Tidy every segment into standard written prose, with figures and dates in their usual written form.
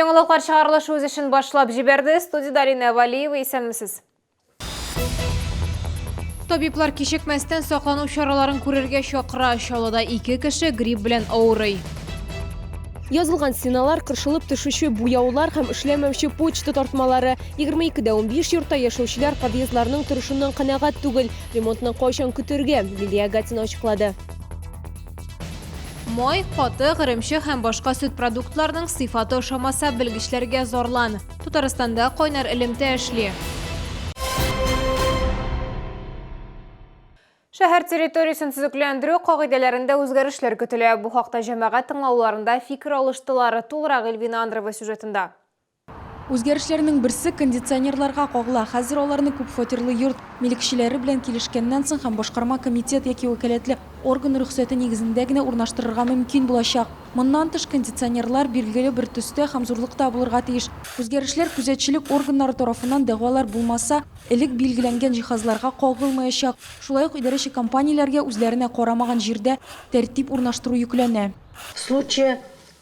Яңалықлар шығарылышы өз үшін башылап жіберді. Студияда Алина Валиева, есәнмісіз. Табиблар кешекмәстен сақлану шараларын көрерге шақыра. Шалада 2 кіші грипп белән ауырый. Язылған синалар, кыршылып төшүчү буяулар һәм эшләмәүче почта тартмалары. 22-15 йортта яшәүчеләр подъездларның торышыннан канәгать түгел. Ремонтны кайчан көтәргә, Лилия Гатина ачыклады. Май, каты, гыремче һәм башка сөт продуктларының сыйфаты ошамаса белгечләргә зарлан. Татарстанда кайнар элемтә эшли. Шәһәр территориясын төзекләндерү кагыйдәләрендә үзгәрешләр көтелә. Бу хакта җәмәгать тыңлауларында фикер алыштылар. Тулырак Эльвина Андрова сюжетында. Үзгәрешләрнең берсе кондиционерларга кагыла. Хәзер аларны күп фатирлы йорт милекчеләре белән килешкәннән соң һәм башкарма комитет яки вәкаләтле орган рөхсәте нигезендә генә урнаштырырга мөмкин булачак. Моннан тыш кондиционерлар билгеле бер төстә һәм зурлыкта булырга тиеш. Үзгәрешләр күзәтчелек органнары тарафыннан дәгъвалар булмаса, элек билгеләнгән җиһазларга кагылмаячак. Шулай ук идарәче компанияләргә үзләренә карамаган җирдә тәртип урнаштыру йөкләнә. В случае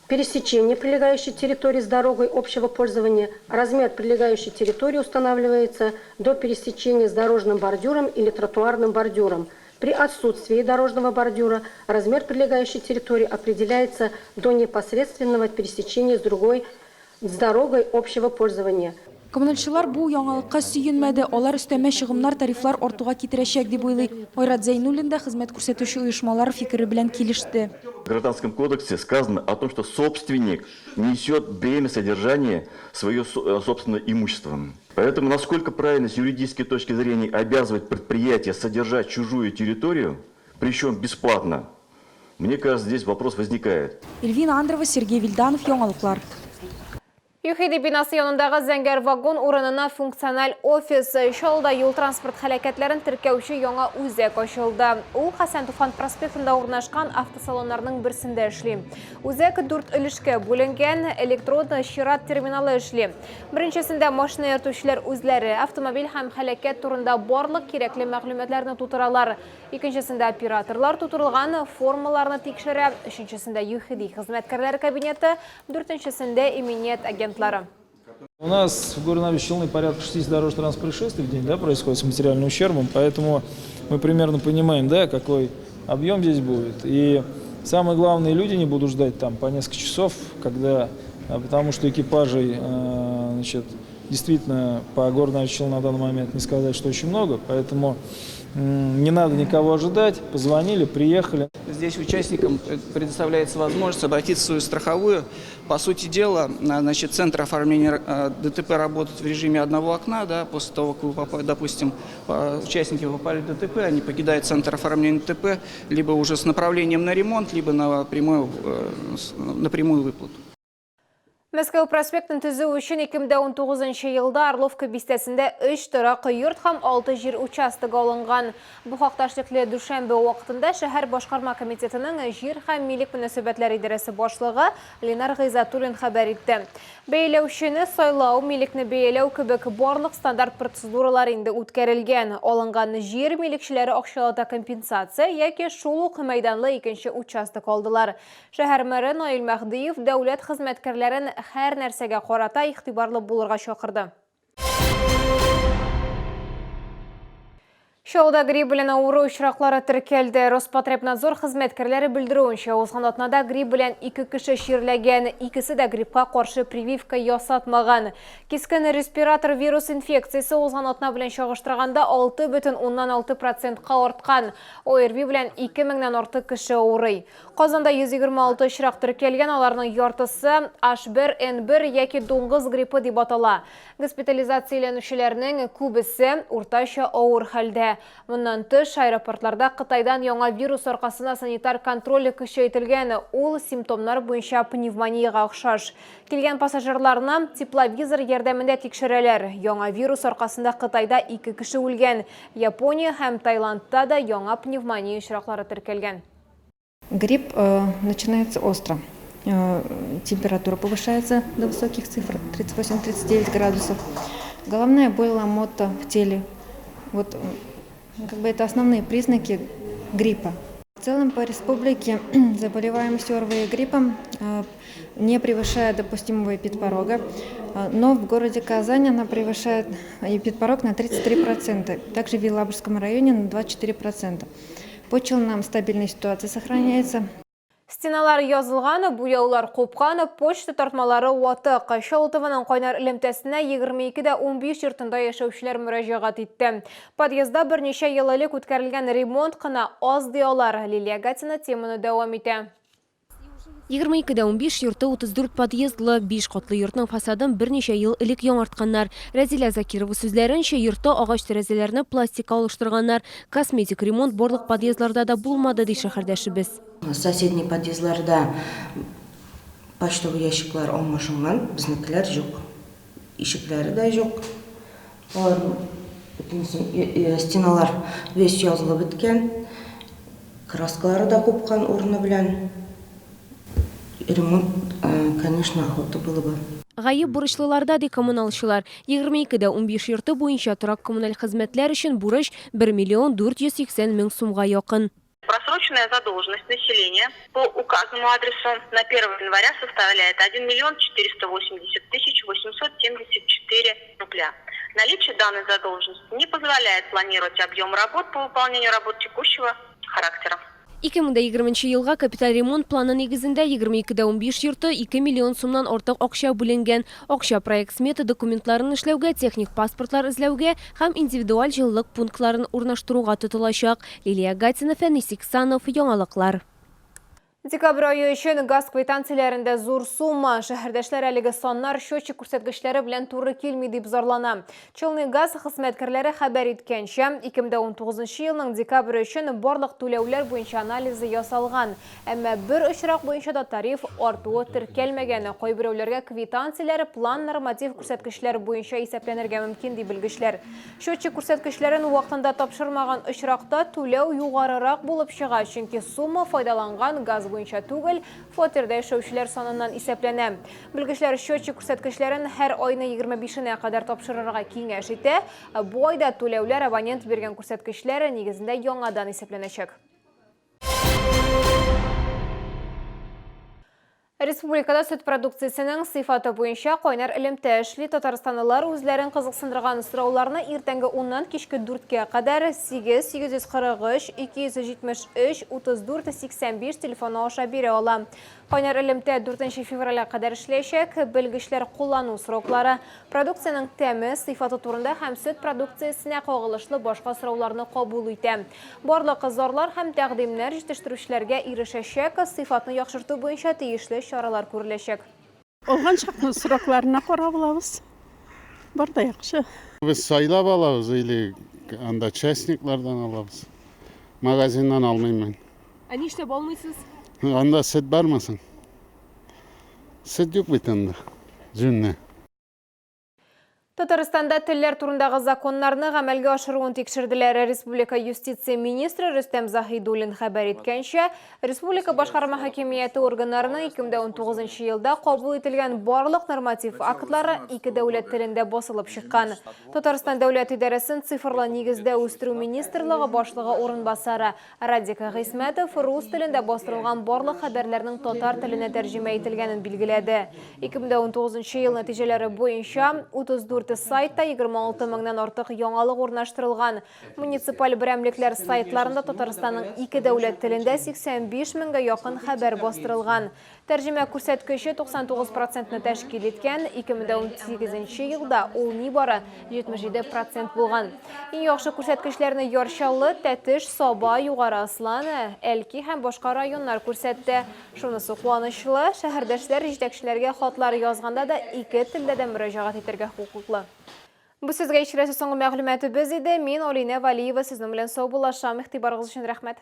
пересечения прилегающей территории с дорогой общего пользования размер прилегающей территории устанавливается до пересечения с дорожным бордюром или тротуарным бордюром. При отсутствии дорожного бордюра размер прилегающей территории определяется до непосредственного пересечения с дорогой общего пользования. Коммуналчылар бу яңалыкка сөенмәде. Алар өстәмә чыгымнар, тарифлар артуга китерәчәк дип уйлый. Айрат Зәйнуллин да хезмәт күрсәтүче оешмалар фикере белән килеште. В Гражданском кодексе сказано о том, что собственник несет бремя содержания свое собственное имущество. Поэтому насколько правильно с юридической точки зрения обязывать предприятие содержать чужую территорию, причем бесплатно, мне кажется, здесь вопрос возникает. Эльвина Андрова, Сергей Вильданов, яңалыклар. Юхиди бинасы янындағы зәңгәр вагон урынына функциональ офис. Шалда юл транспорт хәрәкәтләрен теркәүче яңа үзәк ачылды. Ул Хәсән Туфан проспектында урнашкан автосалоннарның берсендә эшли. Үзәк 4 өлешкә бүленгән, электрон чират терминалы эшли. Беренчесендә машина йөртүчеләр үзләре автомобиль һәм хәрәкәт турында барлык кирәкле мәгълүматларны тутыралар. Икенчесендә операторлар тутырылган формаларны тикшерә. Өченчесендә Юхиди хезмәткәрләр кабинеты, дүртенчесендә иминет агент. У нас в городе Челны порядка 60 дорожно-транспортных происшествий в день, да, происходит с материальным ущербом, поэтому мы примерно понимаем, да, какой объем здесь будет. И самое главное, люди не будут ждать там по несколько часов, потому что экипажей, значит, действительно по городу Челны на данный момент не сказать, что очень много, поэтому не надо никого ожидать, позвонили, приехали. Здесь участникам предоставляется возможность обратиться в свою страховую. По сути дела, значит, центр оформления ДТП работает в режиме одного окна. Да, после того, как вы попали, допустим, участники попали в ДТП, они покидают центр оформления ДТП либо уже с направлением на ремонт, либо на прямую выплату. Мәскәү проспектын төзү өчен 2019 елда Орловка бистәсендә 3 торак йорт һәм 6 җир участогы алынган. Бу хакта Шәһәр дүшәмбе вакытында шәһәр башкарма комитетының җир һәм милек мөнәсәбәтләре идарәсе башлыгы Ленар Гыйзатуллин хәбәр итте. Бәйләүчене сайлау, милекне бәяләү кебек барлык стандарт процедуралар инде үткәрелгән. Алынган җир милекчеләре акчалата компенсация яки шул ук мәйданлы икенче участок алдылар. Шәһәр мэры Наил Мәхдиев дәүләт хезмәткәрләрен һәр нәрсәгә карата игътибарлы булырга чакырды. Шоуда грипп белән авыру очраклары теркәлде. Роспотребнадзор хезмәткәрләре белдерүенчә, узган атнада грипп белән 2 кеше чирләгән, икесе дә гриппка каршы прививка ясатмаган. Кискен респиратор вирус инфекциясе узган атна белән чагыштырганда 6,6%-ка арткан. ОРВИ белән 2000-нән артык кеше авырый. Казанда 126 очрак теркәлгән, аларның яртысы H1N1 яки дуңгыз гриппы дип атала. Госпитализацияләнүчеләрнең күбесе уртача авыр хәлдә. Моннан тыш аэропортларда Кытайдан яңа вирус аркасына санитар контроль көчәйтелгән. Ул симптомнар буенча пневмонияга охшаш. Килгән пассажирларны тепловизор ярдәмендә тикшерәләр. Яңа вирус аркасында Кытайда 2 кеше үлгән. Япония һәм Таиландта да яңа пневмония очраклары теркәлгән. Грипп начинается остро. Температура повышается до высоких цифр 38-39 градусов. Головная боль, ломота в теле. Вот, как бы это основные признаки гриппа. В целом по республике заболеваемость ОРВИ и гриппом не превышает допустимого эпидпорога, но в городе Казань она превышает эпидпорог на 33%, также в Елабужском районе на 24%. По Челнам стабильная ситуация сохраняется. Стеналар язылғаны, буяулар қопқаны, почта тартмалары уаты Шалытовының қойнар ілімтәсіне 22-де 15 жұртында яшаушылар мүрәжағат етті. Подъезда бірнеше ел элек өткәрілген ремонт қына аз диялар. Лилия Гатина теманы дәуам ете. 22-де 15 йорты 34 подъездлы 5 қотлы йортның фасадын бірнеше ел элек яңартқаннар. Рәзилә Закирова сүзләренчә, йортта агач тәрәзәләрне пластика алыштырганнар. Косметик ремонт борлык подъездларда да булмады, ди шәһәрдәшебез. Соседний подъездларда почтовый ящиклар алмашынган, безнекеләр юк. Ишекләре дә юк. Стеналар весь язылып беткән. Краскалары да купкан урыны белән. Ремонт, конечно, охота было бы. Гайып бурычлыларда ди коммуналчылар. 22-де 15 йорты буенча торак коммуналь хезмәтләр өчен бурыч 1 480 000 сумга якын. Просроченная задолженность населения по указанному адресу на 1 января составляет 1 480 874 рубля. Наличие данной задолженности не позволяет планировать объем работ по выполнению работ текущего характера. 2020 елга капиталь ремонт планы негізінде 22-де 15 йорты 2 миллион сумнан артык акча бүленгән. Акча проект смета документларын эшләүгә, техник паспортлар эзләүгә һәм индивидуаль җылылык пунктларын урнаштыруга тотылачак. Лилия Гатина, Фәнис Иксанов, яңалыклар. Декабрь айы өчен газ квитанцияләрендә зур сумма. Шәһәрдәшләр әлеге саннар счетчик күрсәткечләре белән туры килми дип зарлана. Челны газ хезмәткәрләре хәбәр иткәнчә, 2019 елның декабрь өчен барлык түләүләр буенча анализы ясалган. Әмма бер очрак буенча да тариф артуы теркәлмәгән. Кайберәүләргә квитанцияләре план норматив күрсәткечләр буенча исәпләнергә мөмкин дип белгечләр. Счетчик күрсәткечләрен вакытында тапшырмаган очракта түләү югарырак булып чыга, чөнки сумма файдаланган газ буенча түгел, фатирда яшәүчеләр саныннан исәпләнә. Белгечләр счетчик күрсәткечләрен һәр айны 25-нә кадәр тапшырырга киңәш итә. Бу айда түләүләр абонент биргән күрсәткечләр нигезендә яңадан исәпләнәчәк. Республикада сөт продукциясының сыйфаты буенча кайнар элемтә эшли. Татарстанлылар үзләрен кызыксындырган сорауларны иртәнге 10-нан кичке 4-кә кадәр 8-843 273 34 85 телефоны аша бирә ала. Кайнар элемтә 4 февраля кадәр эшләячәк. Белгечләр куллану сроклары, продукцияның тәме, сыйфаты турында һәм сөт продукциясенә кагылышлы башка сорауларны кабул итә. Барлык кызларлар һәм тәкъдимнәр җитештерүчеләргә ирешәчәк, сыйфатны яхшырту буенча тиешле чаралар күреләчәк. Олган чакны срокларына карап алабыз. Барда яхшы. Без сайлап алабыз или анда частниклардан алабыз. Магазиннан алмыйм. Ә нишләп алмыйсыз? Анда сөт бармасын. Сөт юк бит анда. Жүнне. Татарстанда телләр турындагы законнарны гамәлгә ашыруын тикшерделәр. Республика юстиция министры Рөстәм Заһидуллин хәбәр иткәнчә, республика башкарма хакимияте органнарының 2019 елда кабул ителгән барлык норматив актлары 2 дәүләт телендә басылып чыккан. Татарстан дәүләт идарәсен цифрлы нигездә үстерү министрлыгы башлыгы урынбасары Радик Гыйсмәтов рус телендә бастырылган барлык хәбәрләрнең татар теленә тәрҗемә ителгәнен билгеләде. 2019 ел нәтиҗәләре буенча 34 сайтта 26 меңнән артык яңалык урнаштырылган. Муниципаль берәмлекләр сайтларында Татарстанның 2 дәүләт телендә 85 меңгә якын хәбәр бастырылган. Тәрҗемә күрсәткече 99%-ны тәшкил иткән. 2018 елда ул нибары 77% булган. Иң яхшы күрсәткечләрне Ярчаллы, Тәтеш, Саба, Югары Асланы, Әлки һәм башка районнар күрсәтте. Шунысы куанычлы, шәһәрдәшләр җитәкчеләргә хатлар язганда да 2 телдә дә мөрәҗәгать итәргә хукуклы. Бу сезгә ишарәсе соңгы мәгълүматыбыз иде. Мин Алина Валиева сезнең белән сау булашам. Игътибарыгыз өчен рәхмәт.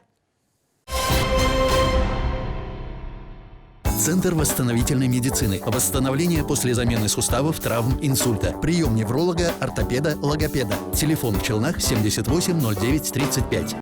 Центр восстановительной медицины. Восстановление после замены суставов, травм, инсульта. Прием невролога, ортопеда, логопеда. Телефон в Челнах 78 09 35.